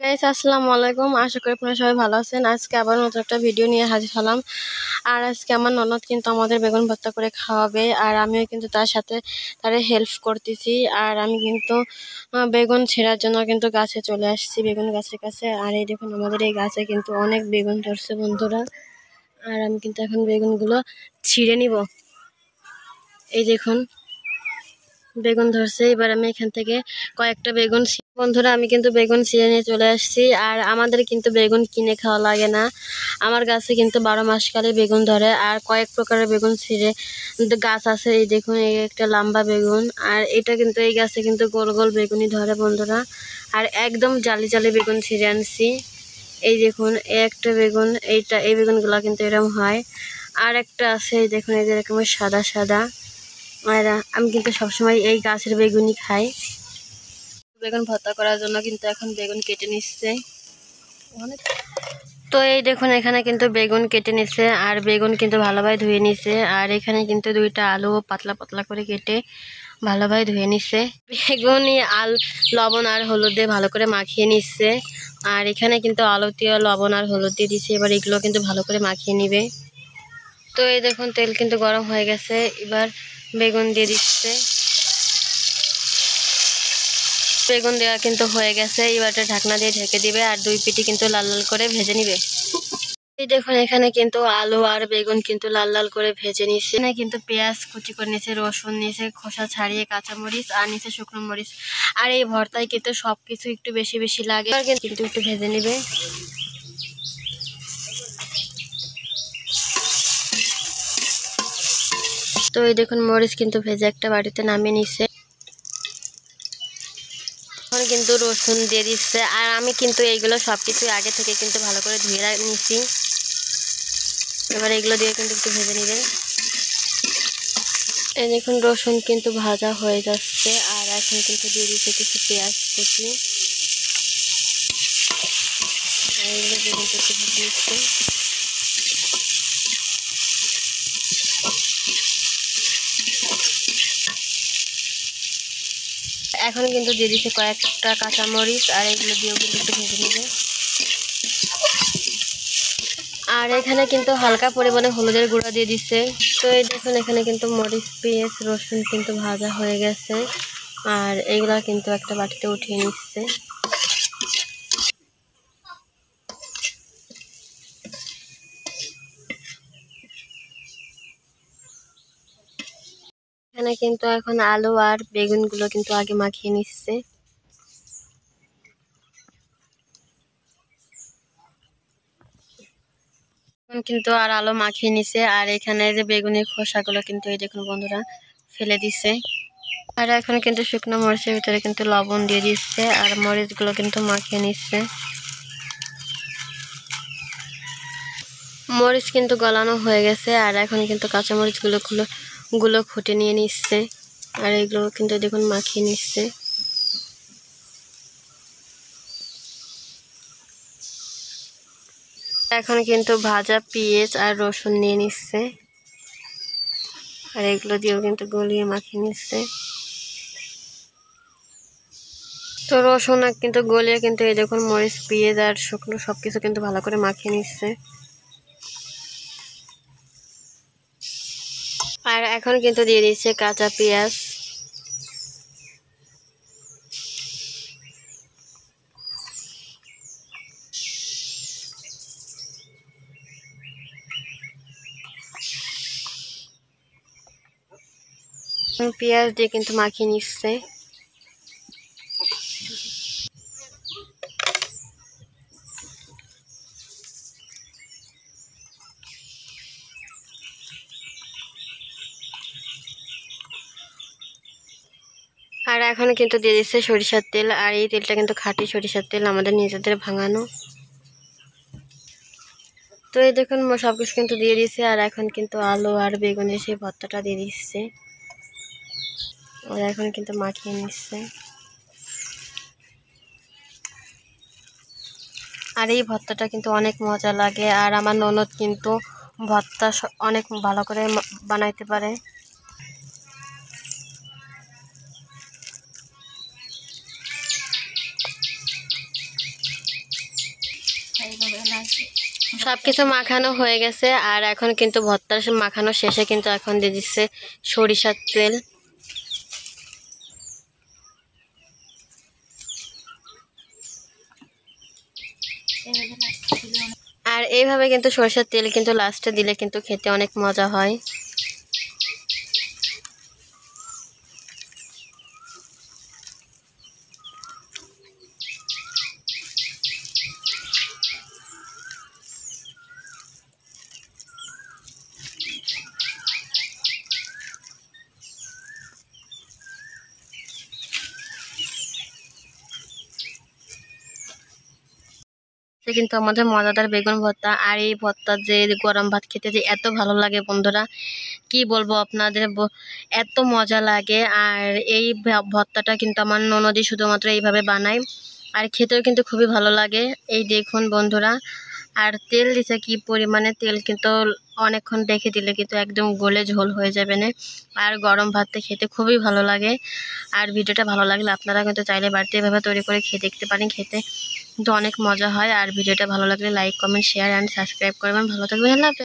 Guys আসসালামু আলাইকুম। আশা করি আপনারা সবাই ভালো আছেন। আজকে আবার নতুন একটা ভিডিও নিয়ে হাজির হলাম। আর আজকে আমার ননদ কিন্তু আমাদের বেগুন ভর্তা করে খাওয়াবে, আর আমিও কিন্তু তার সাথে তার হেল্প করতেছি। আর আমি কিন্তু বেগুন ছেঁড়ার জন্য কিন্তু গাছে চলে আসছি, বেগুন গাছের কাছে। আর এই দেখুন আমাদের এই গাছে কিন্তু অনেক বেগুন ধরছে বন্ধুরা। আর আমি কিন্তু এখন বেগুনগুলো ছিঁড়ে নিব। এই দেখুন বেগুন ধরছে। এবার আমি এখান থেকে কয়েকটা বেগুন বন্ধুরা আমি কিন্তু বেগুন ছিঁড়ে নিয়ে চলে আসছি। আর আমাদের কিন্তু বেগুন কিনে খাওয়া লাগে না, আমার গাছে কিন্তু 12 মাস কালে বেগুন ধরে। আর কয়েক প্রকারের বেগুন ছিঁড়ে গাছ আছে। এই দেখুন এই একটা লম্বা বেগুন, আর এটা কিন্তু এই গাছে কিন্তু গোল গোল বেগুনই ধরে বন্ধুরা। আর একদম জালি জালি বেগুন ছিঁড়ে আনছি। এই দেখুন একটা বেগুন, এই বেগুনগুলো কিন্তু এরকম হয়। আর একটা আছে এই দেখুন এই যেরকম সাদা সাদা। আর আমি কিন্তু সবসময় এই গাছের বেগুনই খাই। বেগুন ভর্তা করার জন্য কিন্তু এখন বেগুন কেটে নিচ্ছে। তো এই দেখুন এখানে কিন্তু বেগুন কেটে নিচ্ছে, আর বেগুন কিন্তু ভালোভাবে ধুয়ে নিচ্ছে। আর এখানে কিন্তু দুইটা আলু পাতলা পাতলা করে কেটে ভালোভাবে ধুয়ে নিচ্ছে। বেগুনই লবণ আর হলুদ দিয়ে ভালো করে মাখিয়ে নিচ্ছে। আর এখানে কিন্তু আলুতেও লবণ আর হলুদ দিয়ে দিচ্ছে। এবার এগুলো কিন্তু ভালো করে মাখিয়ে নিবে। তো এই দেখুন তেল কিন্তু গরম হয়ে গেছে, এবার বেগুন দিয়ে দিচ্ছে। বেগুন দেওয়া কিন্তু হয়ে গেছে, এবার ঢাকনা দিয়ে ঢেকে দিবে। আর দুই পিঠি কিন্তু লাল লাল করে ভেজে নিবে। এই দেখুন এখানে কিন্তু আলু আর বেগুন কিন্তু লাল লাল করে ভেজে নিচ্ছে। এখানে কিন্তু পেঁয়াজ কুচি করে নিয়েছে, রসুন নিয়েছে খোসা ছাড়িয়ে, কাঁচামরিচ আর নিচে শুকনো মরিচ। আর এই ভর্তায় কিন্তু সবকিছু একটু বেশি বেশি লাগে, কিন্তু একটু ভেজে নিবে। তো এই দেখুন মরিচ কিন্তু ভেজে একটা বাটিতে নামিয়ে নিচ্ছে। এখন কিন্তু রসুন দিয়ে দিচ্ছে। আর আমি কিন্তু এইগুলো সবকিছু আগে থেকে কিন্তু ভালো করে ধুয়ে নিচ্ছি। এবার এগুলো দিয়ে কিন্তু একটু ভেজে নিবে। এই দেখুন রসুন কিন্তু ভাজা হয়ে যাচ্ছে। আর এখন কিন্তু দিয়ে দিচ্ছে কিছু পেঁয়াজ কুচি। আর এগুলো দিয়ে কিন্তু একটু ভেজে নিচ্ছে। এখন কিন্তু দিয়ে দিচ্ছে কয়েকটা কাঁচামরিচ, আর এগুলো দিয়েও কিন্তু একটু ভেজে নেবে। আর এখানে কিন্তু হালকা পরিমাণে হলুদের গুঁড়া দিয়ে দিচ্ছে। তো এই দেখুন এখানে কিন্তু মরিচ পেঁয়াজ রসুন কিন্তু ভাজা হয়ে গেছে। আর এইগুলা কিন্তু একটা বাটিতে উঠিয়ে নিচ্ছে। এখানে কিন্তু এখন আলু আর বেগুনগুলো কিন্তু আগে মাখিয়ে নিচ্ছে। কিন্তু আর আলু মাখিয়ে নিছে। আর এখানে যে বেগুনের খোসাগুলো কিন্তু এই দেখুন বন্ধুরা ফেলে দিচ্ছে। আর এখন কিন্তু শুকনো মরিচের ভিতরে কিন্তু লবণ দিয়ে দিচ্ছে, আর মরিচগুলো কিন্তু মাখিয়ে নিচ্ছে। মরিচ কিন্তু গলানো হয়ে গেছে। আর এখন কিন্তু কাঁচা মরিচগুলো ফুটে নিয়ে নিচ্ছে। আর এগুলো কিন্তু দেখুন মাখিয়ে নিচ্ছে। এখন কিন্তু ভাজা পেঁয়াজ আর রসুন নিয়ে নিচ্ছে। আর এগুলো দিয়েও কিন্তু গলিয়ে মাখিয়ে নিচ্ছে। তো রসুন কিন্তু গলিয়ে কিন্তু এই দেখুন মরিচ পেঁয়াজ আর শুকনো সবকিছু কিন্তু ভালো করে মাখিয়ে নিচ্ছে। আর এখন কিন্তু দিয়ে দিচ্ছে কাঁচা পেঁয়াজ। পেঁয়াজ দিয়ে কিন্তু মাখিয়ে নিচ্ছে। আর এখন কিন্তু দিয়ে দিচ্ছে সরিষার তেল। আর এই তেলটা কিন্তু খাঁটি সরিষার তেল, আমাদের নিজেদের ভাঙানো। তো এই দেখুন সবকিছু কিন্তু দিয়ে দিচ্ছে। আর এখন কিন্তু আলু আর বেগুনের সেই ভর্তাটা দিয়ে দিচ্ছে। আর এখন কিন্তু মাখিয়ে নিচ্ছে। আর এই ভর্তাটা কিন্তু অনেক মজা লাগে। আর আমার ননদ কিন্তু ভর্তা অনেক ভালো করে বানাইতে পারে। সবকিছু মাখানো হয়ে গেছে আর এখন কিন্তু ভর্তার মাখানো শেষে কিন্তু এখন দিয়ে দিচ্ছে সরিষার তেল। আর এইভাবে কিন্তু সরিষার তেল কিন্তু লাস্টে দিলে কিন্তু খেতে অনেক মজা হয়। কিন্তু আমাদের মজাদার বেগুন ভর্তা, আর এই ভর্তা যে গরম ভাত খেতে যে এত ভালো লাগে বন্ধুরা, কি বলবো আপনাদের, এত মজা লাগে। আর এই ভর্তাটা কিন্তু আমার ননদি শুধুমাত্র এইভাবে বানায়, আর খেতেও কিন্তু খুবই ভালো লাগে। এই দেখুন বন্ধুরা, আর তেল দিছে কি পরিমাণে তেল, কিন্তু অনেকক্ষণ রেখে দিলে কিন্তু একদম গলে ঝোল হয়ে যাবে না। আর গরম ভাতটা খেতে খুবই ভালো লাগে। আর ভিডিওটা ভালো লাগলে আপনারা কিন্তু চাইলে বাড়িতে এভাবে তৈরি করে খেয়ে দেখতে পারেন, খেতে কিন্তু অনেক মজা হয়। আর ভিডিওটা ভালো লাগলে like, comment, share and subscribe করবেন। ভালো থাকবেন। আল্লাহ হাফেজ।